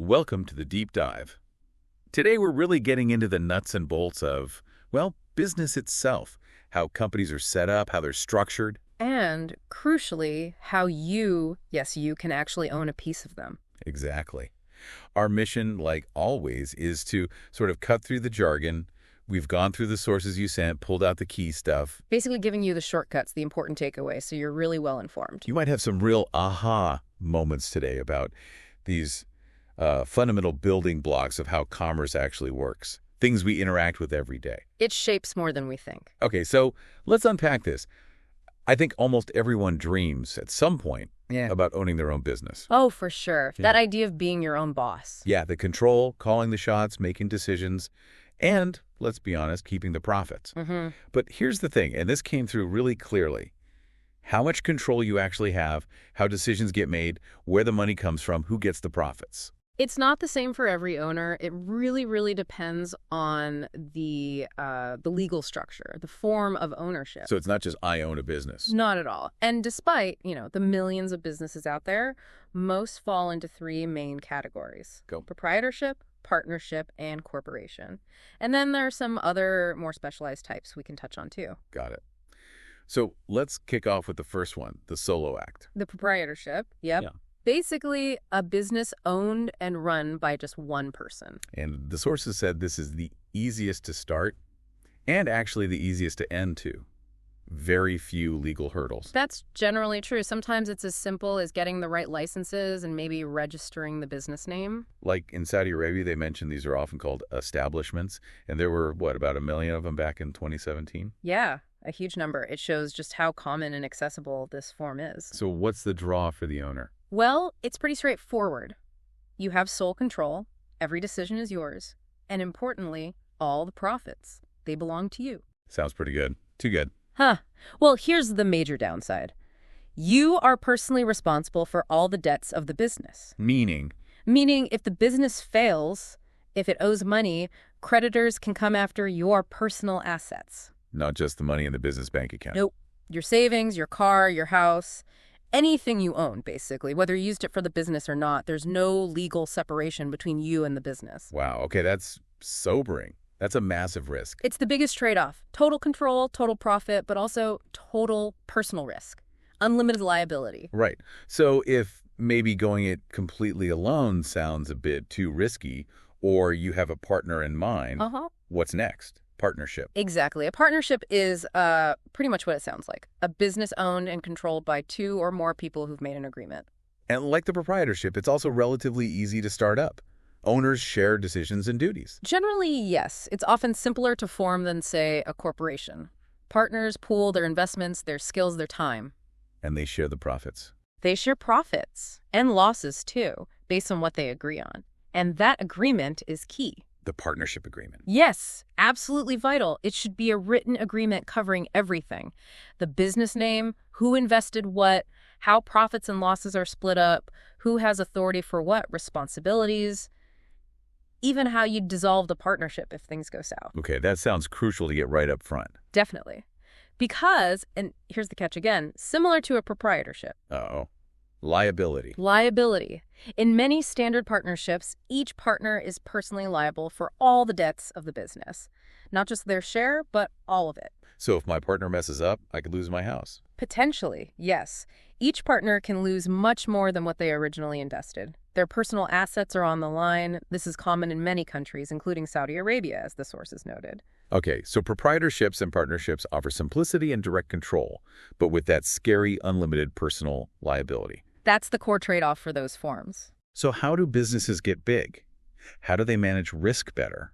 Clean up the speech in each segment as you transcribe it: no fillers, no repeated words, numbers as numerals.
Welcome to the deep dive. Today we're really getting into the nuts and bolts of, well, business itself, how companies are set up, how they're structured. And, crucially, how you, yes, you can actually own a piece of them. Exactly. Our mission, like always, is to sort of cut through the jargon. We've gone through the sources you sent, pulled out the key stuff. Basically giving you the shortcuts, the important takeaways, so you're really well informed. You might have some real aha moments today about these fundamental building blocks of how commerce actually works, things we interact with every day. It shapes more than we think. Okay, so let's unpack this. I think almost everyone dreams at some point about owning their own business. Oh, for sure. Yeah. That idea of being your own boss. Yeah, the control, calling the shots, making decisions, and, let's be honest, keeping the profits. Mm-hmm. But here's the thing, and this came through really clearly. How much control you actually have, how decisions get made, where the money comes from, who gets the profits. It's not the same for every owner. It really, really depends on the legal structure, the form of ownership. So it's not just I own a business. Not at all. And despite, the millions of businesses out there, most fall into three main categories. Go. Proprietorship, partnership, and corporation. And then there are some other more specialized types we can touch on too. Got it. So let's kick off with the first one, the solo act. The proprietorship, yep. Yeah. Basically, a business owned and run by just one person. And the sources said this is the easiest to start and actually the easiest to end to. Very few legal hurdles. That's generally true. Sometimes it's as simple as getting the right licenses and maybe registering the business name. Like in Saudi Arabia, they mentioned these are often called establishments. And there were, about 1 million of them back in 2017? Yeah, a huge number. It shows just how common and accessible this form is. So what's the draw for the owner? Well, it's pretty straightforward. You have sole control, every decision is yours, and importantly, all the profits. They belong to you. Sounds pretty good. Too good. Huh. Well, here's the major downside. You are personally responsible for all the debts of the business. Meaning, if the business fails, if it owes money, creditors can come after your personal assets. not just the money in the business bank account. Nope. Your savings, your car, your house, anything you own, basically, whether you used it for the business or not, there's no legal separation between you and the business. Wow. Okay, that's sobering. That's a massive risk. It's the biggest trade-off. Total control, total profit, but also total personal risk. Unlimited liability. Right. So if maybe going it completely alone sounds a bit too risky, or you have a partner in mind, what's next? Partnership. Exactly. A partnership is pretty much what it sounds like. A business owned and controlled by two or more people who've made an agreement. And like the proprietorship, it's also relatively easy to start up. Owners share decisions and duties. Generally, yes. It's often simpler to form than, say, a corporation. Partners pool their investments, their skills, their time. And they share the profits. They share profits and losses, too, based on what they agree on. And that agreement is key. The partnership agreement. Yes, absolutely vital. It should be a written agreement covering everything. The business name, who invested what, how profits and losses are split up, who has authority for what, responsibilities, even how you dissolve the partnership if things go south. Okay, that sounds crucial to get right up front. Definitely. Because, and here's the catch again, similar to a proprietorship. Uh-oh. Liability. Liability. In many standard partnerships, each partner is personally liable for all the debts of the business. Not just their share, but all of it. So if my partner messes up, I could lose my house. Potentially, yes. Each partner can lose much more than what they originally invested. Their personal assets are on the line. This is common in many countries, including Saudi Arabia, as the sources noted. Okay, so proprietorships and partnerships offer simplicity and direct control, but with that scary, unlimited personal liability. That's the core trade-off for those forms. So how do businesses get big? How do they manage risk better?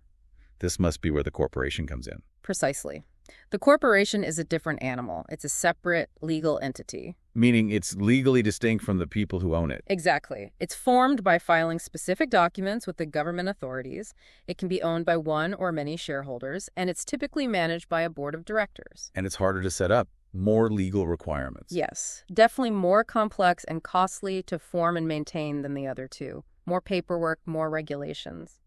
This must be where the corporation comes in. Precisely. The corporation is a different animal. It's a separate legal entity. Meaning it's legally distinct from the people who own it. Exactly. It's formed by filing specific documents with the government authorities. It can be owned by one or many shareholders, and it's typically managed by a board of directors. And it's harder to set up. More legal requirements. Yes, definitely more complex and costly to form and maintain than the other two. More paperwork, more regulations.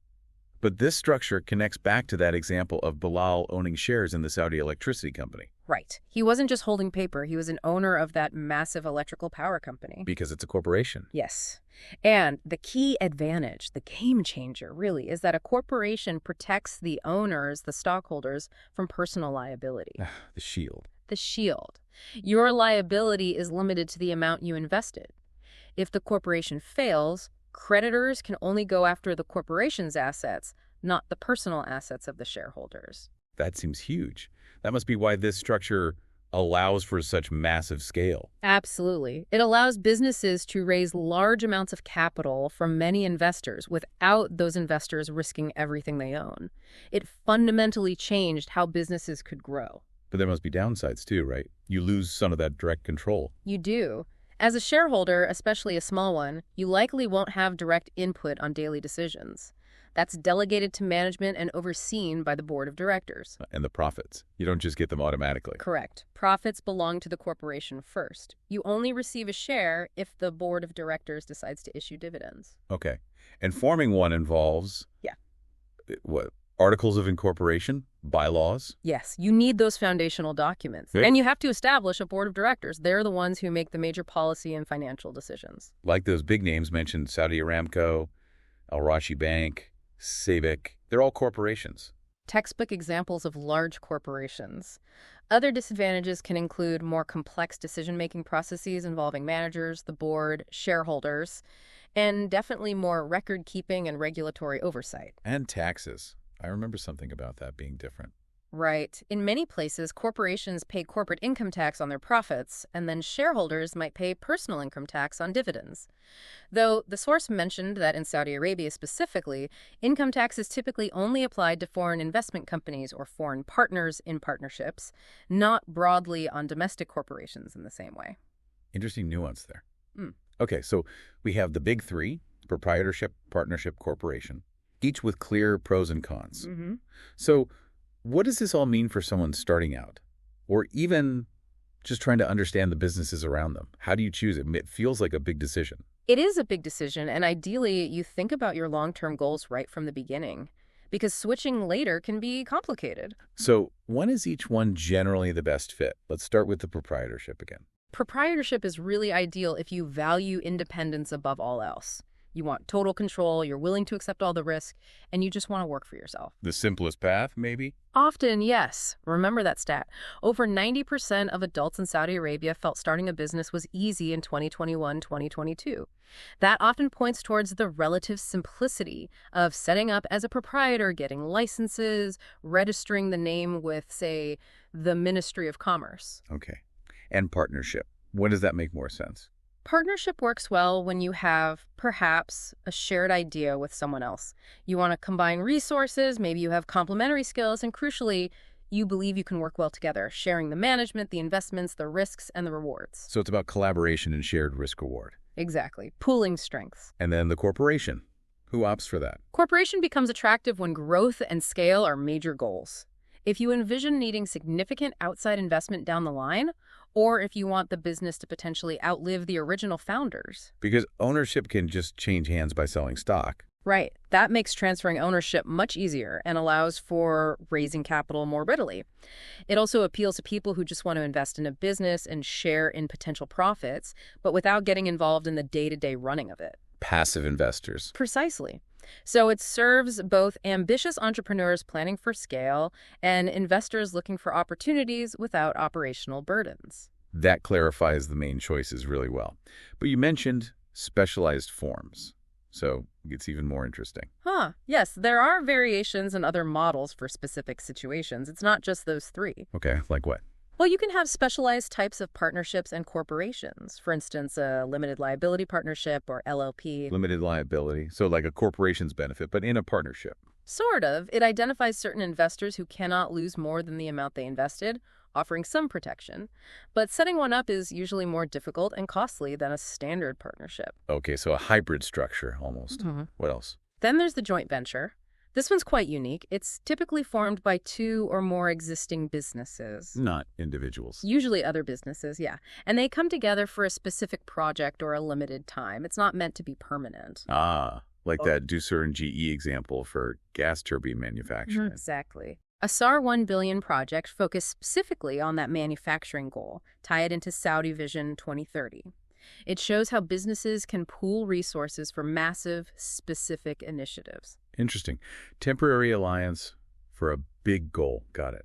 But this structure connects back to that example of Bilal owning shares in the Saudi electricity company. Right. He wasn't just holding paper. He was an owner of that massive electrical power company. Because it's a corporation. Yes. And the key advantage, the game changer, really, is that a corporation protects the owners, the stockholders, from personal liability. The shield. The shield. Your liability is limited to the amount you invested. If the corporation fails, creditors can only go after the corporation's assets, not the personal assets of the shareholders. That seems huge. That must be why this structure allows for such massive scale. Absolutely. It allows businesses to raise large amounts of capital from many investors without those investors risking everything they own. It fundamentally changed how businesses could grow. But there must be downsides too, right? You lose some of that direct control. You do. As a shareholder, especially a small one, you likely won't have direct input on daily decisions. That's delegated to management and overseen by the board of directors. And the profits. You don't just get them automatically. Correct. Profits belong to the corporation first. You only receive a share if the board of directors decides to issue dividends. Okay. And forming one involves... Yeah. What? Articles of incorporation? Bylaws? Yes, you need those foundational documents. Okay. And you have to establish a board of directors. They're the ones who make the major policy and financial decisions. Like those big names mentioned, Saudi Aramco, Al Rashi Bank, Sabic. They're all corporations. Textbook examples of large corporations. Other disadvantages can include more complex decision-making processes involving managers, the board, shareholders, and definitely more record-keeping and regulatory oversight. And taxes. I remember something about that being different. Right. In many places, corporations pay corporate income tax on their profits, and then shareholders might pay personal income tax on dividends. Though the source mentioned that in Saudi Arabia specifically, income tax is typically only applied to foreign investment companies or foreign partners in partnerships, not broadly on domestic corporations in the same way. Interesting nuance there. Mm. Okay, so we have the big three, proprietorship, partnership, corporation, each with clear pros and cons. Mm-hmm. So what does this all mean for someone starting out, or even just trying to understand the businesses around them? How do you choose it? It feels like a big decision. It is a big decision, and ideally, you think about your long-term goals right from the beginning, because switching later can be complicated. So when is each one generally the best fit? Let's start with the proprietorship again. Proprietorship is really ideal if you value independence above all else. You want total control, you're willing to accept all the risk, and you just want to work for yourself. The simplest path, maybe? Often, yes. Remember that stat. Over 90% of adults in Saudi Arabia felt starting a business was easy in 2021-2022. That often points towards the relative simplicity of setting up as a proprietor, getting licenses, registering the name with, say, the Ministry of Commerce. Okay. And partnership. When does that make more sense? Partnership works well when you have, perhaps, a shared idea with someone else. You want to combine resources, maybe you have complementary skills, and crucially, you believe you can work well together, sharing the management, the investments, the risks, and the rewards. So it's about collaboration and shared risk-reward. Exactly. Pooling strengths. And then the corporation. Who opts for that? Corporation becomes attractive when growth and scale are major goals. If you envision needing significant outside investment down the line, or if you want the business to potentially outlive the original founders. Because ownership can just change hands by selling stock. Right. That makes transferring ownership much easier and allows for raising capital more readily. It also appeals to people who just want to invest in a business and share in potential profits, but without getting involved in the day-to-day running of it. Passive investors. Precisely. So it serves both ambitious entrepreneurs planning for scale and investors looking for opportunities without operational burdens. That clarifies the main choices really well. But you mentioned specialized forms. So it gets even more interesting. Yes, there are variations and other models for specific situations. It's not just those three. Okay, like what? Well, you can have specialized types of partnerships and corporations. For instance, a limited liability partnership or LLP. Limited liability. So like a corporation's benefit, but in a partnership. Sort of. It identifies certain investors who cannot lose more than the amount they invested, offering some protection. But setting one up is usually more difficult and costly than a standard partnership. Okay, so a hybrid structure almost. Mm-hmm. What else? Then there's the joint venture. This one's quite unique. It's typically formed by two or more existing businesses. Not individuals. Usually other businesses, yeah. And they come together for a specific project or a limited time. It's not meant to be permanent. Like that Doocer and GE example for gas turbine manufacturing. Exactly. A SAR 1 billion project focused specifically on that manufacturing goal, tie it into Saudi Vision 2030. It shows how businesses can pool resources for massive, specific initiatives. Interesting. Temporary alliance for a big goal. Got it.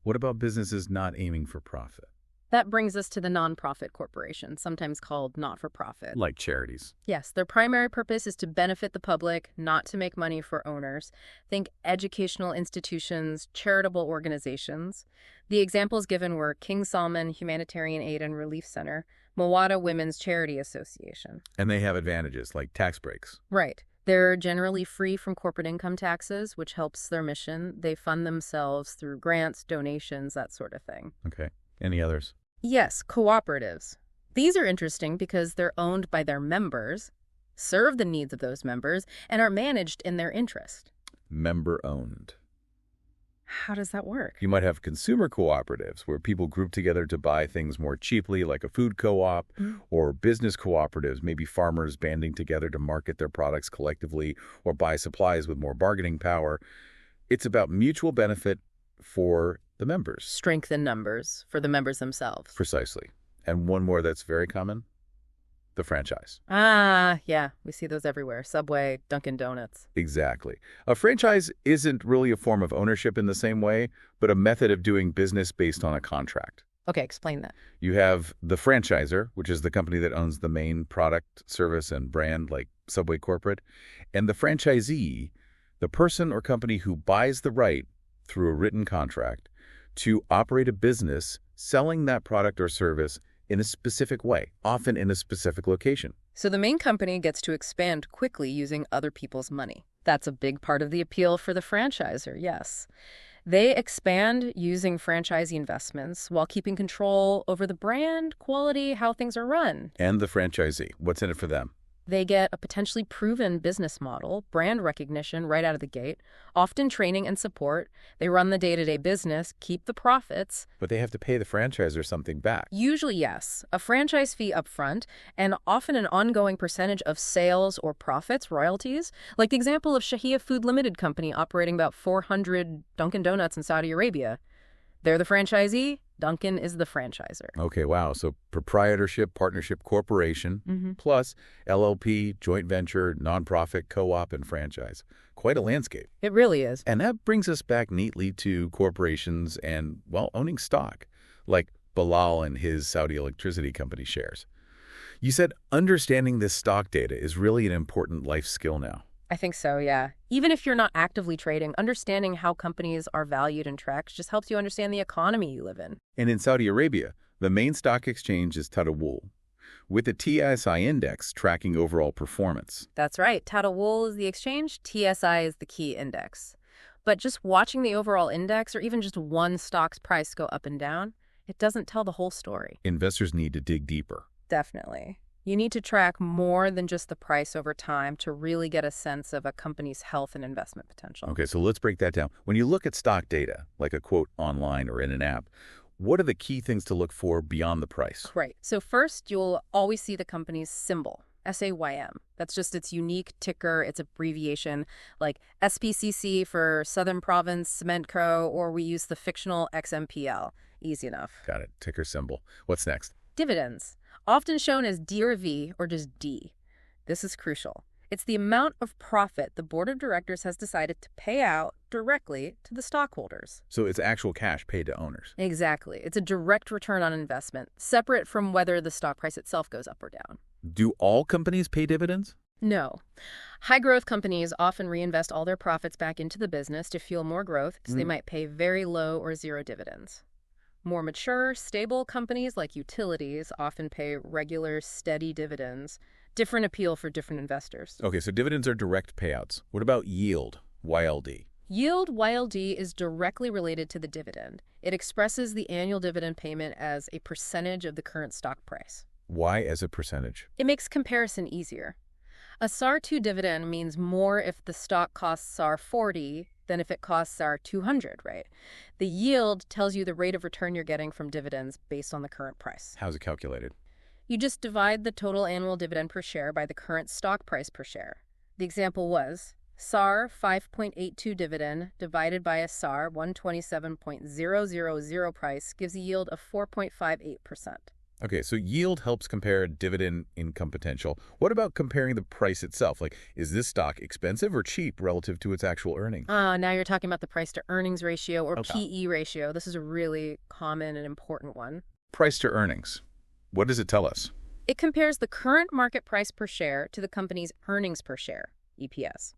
What about businesses not aiming for profit? That brings us to the nonprofit corporation, sometimes called not-for-profit. Like charities. Yes, their primary purpose is to benefit the public, not to make money for owners. Think educational institutions, charitable organizations. The examples given were King Salman Humanitarian Aid and Relief Center, Mawada Women's Charity Association. And they have advantages like tax breaks. Right. They're generally free from corporate income taxes, which helps their mission. They fund themselves through grants, donations, that sort of thing. Okay. Any others? Yes, cooperatives. These are interesting because they're owned by their members, serve the needs of those members, and are managed in their interest. Member-owned. How does that work? You might have consumer cooperatives where people group together to buy things more cheaply, like a food co-op, or business cooperatives, maybe farmers banding together to market their products collectively or buy supplies with more bargaining power. It's about mutual benefit for the members. Strength in numbers for the members themselves. Precisely. And one more that's very common, the franchise. Yeah, we see those everywhere. Subway, Dunkin' Donuts. Exactly. A franchise isn't really a form of ownership in the same way, but a method of doing business based on a contract. Okay, explain that. You have the franchisor, which is the company that owns the main product, service, and brand, like Subway Corporate, and the franchisee, the person or company who buys the right through a written contract to operate a business selling that product or service in a specific way, often in a specific location. So the main company gets to expand quickly using other people's money. That's a big part of the appeal for the franchisor, yes. They expand using franchisee investments while keeping control over the brand, quality, how things are run. And the franchisee, what's in it for them? They get a potentially proven business model, brand recognition right out of the gate, often training and support. They run the day-to-day business, keep the profits. But they have to pay the franchisor something back. Usually, yes. A franchise fee up front, and often an ongoing percentage of sales or profits, royalties. Like the example of Shahia Food Limited Company operating about 400 Dunkin' Donuts in Saudi Arabia. They're the franchisee. Dunkin' is the franchisor. Okay, wow. So proprietorship, partnership, corporation, plus LLP, joint venture, nonprofit, co-op, and franchise. Quite a landscape. It really is. And that brings us back neatly to corporations and, well, owning stock, like Bilal and his Saudi electricity company shares. You said understanding this stock data is really an important life skill now. I think so, yeah. Even if you're not actively trading, understanding how companies are valued and tracked just helps you understand the economy you live in. And in Saudi Arabia, the main stock exchange is Tadawul, with the TSI index tracking overall performance. That's right. Tadawul is the exchange, TSI is the key index. But just watching the overall index or even just one stock's price go up and down, it doesn't tell the whole story. Investors need to dig deeper. Definitely. You need to track more than just the price over time to really get a sense of a company's health and investment potential. Okay, so let's break that down. When you look at stock data, like a quote online or in an app, what are the key things to look for beyond the price? Right. So first, you'll always see the company's symbol, SAYM. That's just its unique ticker, its abbreviation, like SPCC for Southern Province Cement Co., or we use the fictional XMPL. Easy enough. Got it. Ticker symbol. What's next? Dividends, often shown as D or V or just D. This is crucial. It's the amount of profit the board of directors has decided to pay out directly to the stockholders. So it's actual cash paid to owners. Exactly. It's a direct return on investment, separate from whether the stock price itself goes up or down. Do all companies pay dividends? No. High-growth companies often reinvest all their profits back into the business to fuel more growth, so they might pay very low or zero dividends. More mature, stable companies like utilities often pay regular, steady dividends. Different appeal for different investors. Okay, so dividends are direct payouts. What about yield, YLD? Yield, YLD, is directly related to the dividend. It expresses the annual dividend payment as a percentage of the current stock price. Why as a percentage? It makes comparison easier. A SAR 2 dividend means more if the stock costs SAR 40 than if it costs SAR 200, right? The yield tells you the rate of return you're getting from dividends based on the current price. How's it calculated? You just divide the total annual dividend per share by the current stock price per share. The example was SAR 5.82 dividend divided by a SAR 127.000 price gives a yield of 4.58%. Okay, so yield helps compare dividend income potential. What about comparing the price itself? Like, is this stock expensive or cheap relative to its actual earnings? Now you're talking about the price to earnings ratio, or Okay. PE ratio. This is a really common and important one. Price to earnings. What does it tell us? It compares the current market price per share to the company's earnings per share, EPS.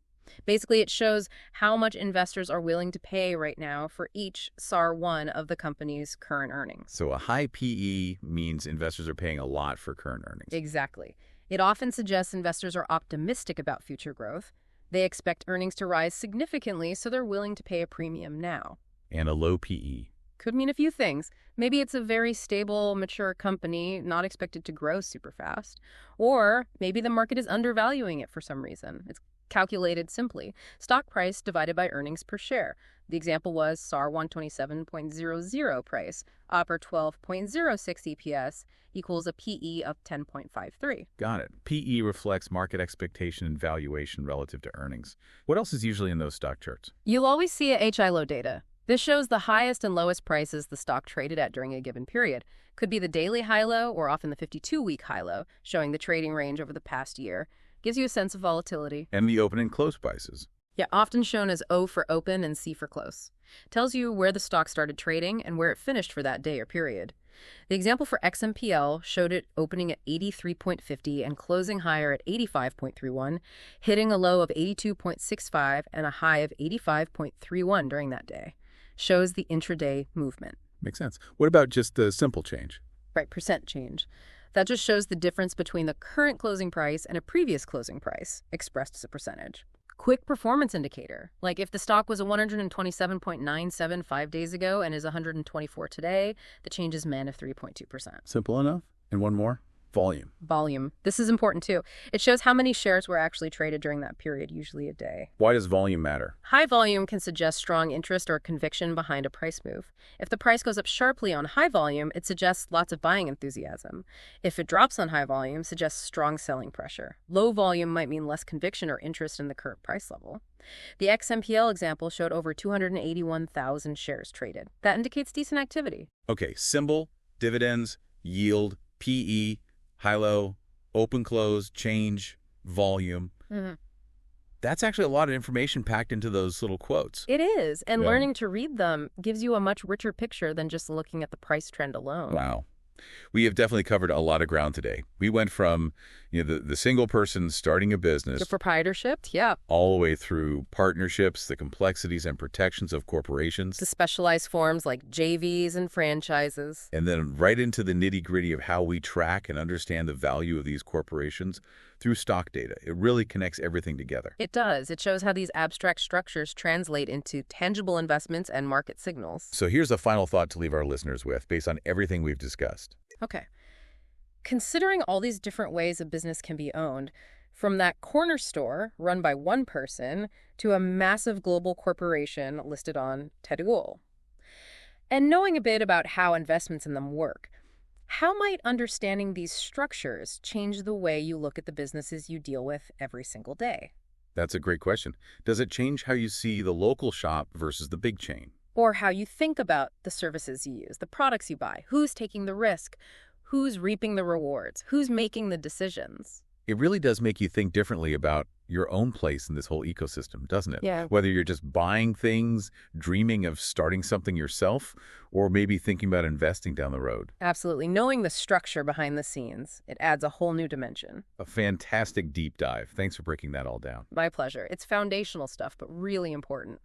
Basically, it shows how much investors are willing to pay right now for each SAR 1 of the company's current earnings. So a high PE means investors are paying a lot for current earnings. Exactly. It often suggests investors are optimistic about future growth. They expect earnings to rise significantly, so they're willing to pay a premium now. And a low PE. Could mean a few things. Maybe it's a very stable, mature company, not expected to grow super fast. Or maybe the market is undervaluing it for some reason. It's calculated simply. Stock price divided by earnings per share. The example was SAR 127.00 price, upper 12.06 EPS equals a PE of 10.53. Got it. PE reflects market expectation and valuation relative to earnings. What else is usually in those stock charts? You'll always see a HI-low data. This shows the highest and lowest prices the stock traded at during a given period. Could be the daily high-low or often the 52-week high-low, showing the trading range over the past year. Gives you a sense of volatility. And the open and close prices. Yeah, often shown as O for open and C for close. Tells you where the stock started trading and where it finished for that day or period. The example for XMPL showed it opening at 83.50 and closing higher at 85.31, hitting a low of 82.65 and a high of 85.31 during that day. Shows the intraday movement. Makes sense. What about just the simple change? Right, percent change. That just shows the difference between the current closing price and a previous closing price, expressed as a percentage. Quick performance indicator, like if the stock was a 127.97 5 days ago and is 124 today, the change is -of 3.2%. Simple enough. And one more. Volume. Volume. This is important too. It shows how many shares were actually traded during that period, usually a day. Why does volume matter? High volume can suggest strong interest or conviction behind a price move. If the price goes up sharply on high volume, it suggests lots of buying enthusiasm. If it drops on high volume, suggests strong selling pressure. Low volume might mean less conviction or interest in the current price level. The XMPL example showed over 281,000 shares traded. That indicates decent activity. Okay, symbol, dividends, yield, PE, high-low, open-close, change, volume. That's actually a lot of information packed into those little quotes. It is, and Yeah. learning to read them gives you a much richer picture than just looking at the price trend alone. Wow. We have definitely covered a lot of ground today. We went from the single person starting a business The proprietorship, yeah. all the way through partnerships, the complexities and protections of corporations, The specialized forms like JVs and franchises. and then right into the nitty-gritty of how we track and understand the value of these corporations through stock data. It really connects everything together. It does. It shows how these abstract structures translate into tangible investments and market signals. So here's a final thought to leave our listeners with based on everything we've discussed. Okay. Considering all these different ways a business can be owned, from that corner store run by one person to a massive global corporation listed on Teduol, and knowing a bit about how investments in them work, how might understanding these structures change the way you look at the businesses you deal with every single day? That's a great question. Does it change how you see the local shop versus the big chain? Or how you think about the services you use, the products you buy, who's taking the risk, who's reaping the rewards, who's making the decisions? It really does make you think differently about your own place in this whole ecosystem, doesn't it? Yeah. Whether you're just buying things, dreaming of starting something yourself, or maybe thinking about investing down the road. Absolutely. Knowing the structure behind the scenes, it adds a whole new dimension. A fantastic deep dive. Thanks for breaking that all down. My pleasure. It's foundational stuff, but really important.